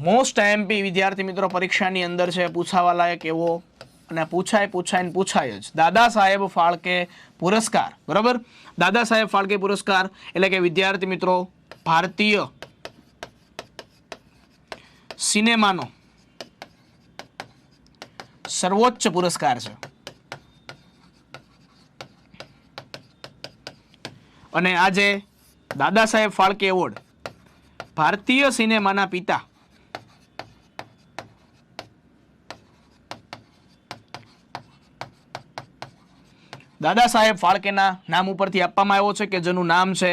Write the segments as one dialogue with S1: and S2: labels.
S1: Most IMP વિદ્યાર્થી મિત્રો પરીક્ષાની અંદર છે પૂછાવા લાયક એવો અને પૂછાય જ દાદા સાહેબ ફાળકે પુરસ્કાર, બરાબર. દાદા સાહેબ ફાળકે પુરસ્કાર એટલે કે વિદ્યાર્થી મિત્રો ભારતીય સિનેમાનો સર્વોચ્ચ પુરસ્કાર છે. અને આજે દાદા સાહેબ ફાળકે એવોર્ડ ભારતીય સિનેમાના પિતા દાદા સાહેબ ફાળકેના નામ ઉપરથી આપવામાં આવ્યો છે કે જેનું નામ છે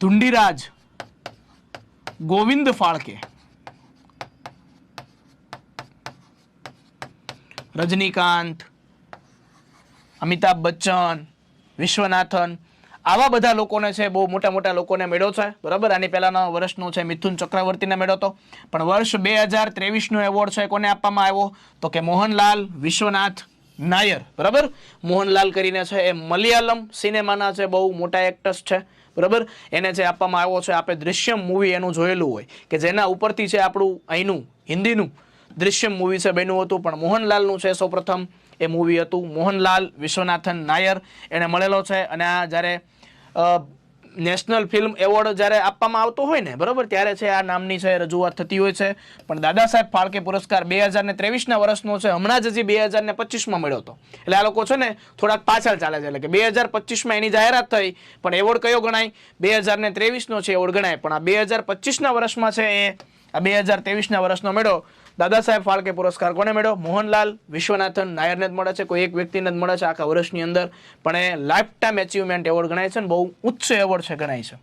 S1: ધુંડીરાજ ગોવિંદ ફાળકે. રજનીકાંત, અમિતાભ બચ્ચન, વિશ્વનાથન આવા બધા લોકોને છે, બહુ મોટા મોટા લોકોને મળ્યો છે, બરાબર. આની પહેલાના વર્ષનો છે મિથુન ચક્રવર્તીને મળ્યો હતો. પણ વર્ષ 2023નો એવોર્ડ છે કોને આપવામાં આવ્યો તો કે મોહનલાલ વિશ્વનાથ નાયર, બરાબર. મોહનલાલ કરીને છે એ મલયાલમ સિનેમાના છે બહુ મોટા એક્ટર્સ છે, બરાબર. એને જે આપવામાં આવ્યો છે, આપણે દૃશ્યમ મૂવી એનું જોયેલું હોય કે જેના ઉપરથી છે આપણું અહીંનું હિન્દીનું દૃશ્યમ મૂવી છે બન્યું હતું, પણ મોહનલાલનું છે સૌપ્રથમ એ મૂવી હતું. મોહનલાલ વિશ્વનાથન નાયર એને મળેલો છે. અને આ જ્યારે નેશનલ ફિલ્મ એવોર્ડ જ્યારે આપવામાં આવતો હોય ને, બરાબર, ત્યારે છે આ નામની છે રજૂઆત થતી હોય છે. પણ દાદા સાહેબ ફાળકે પુરસ્કાર 2023ના વર્ષનો છે, હમણાં જ હજી 2025માં મળ્યો હતો. એટલે આ લોકો છે ને થોડાક પાછળ ચાલે છે. એટલે કે 2025માં એની જાહેરાત થઈ, પણ એવોર્ડ કયો ગણાય? 2023નો છે એવોર્ડ ગણાય. પણ આ 2025ના વર્ષમાં છે એ આ 2023ના વર્ષનો મળ્યો. દાદા સાહેબ ફાળકે પુરસ્કાર કોને મળ્યો? મોહનલાલ વિશ્વનાથન નાયરને જ મળે છે. કોઈ એક વ્યક્તિને જ મળે છે આખા વર્ષની અંદર. પણ એ લાઈફ ટાઈમ એચિવમેન્ટ એવોર્ડ ગણાય છે ને બહુ ઉચ્ચ એવોર્ડ છે ગણાય છે.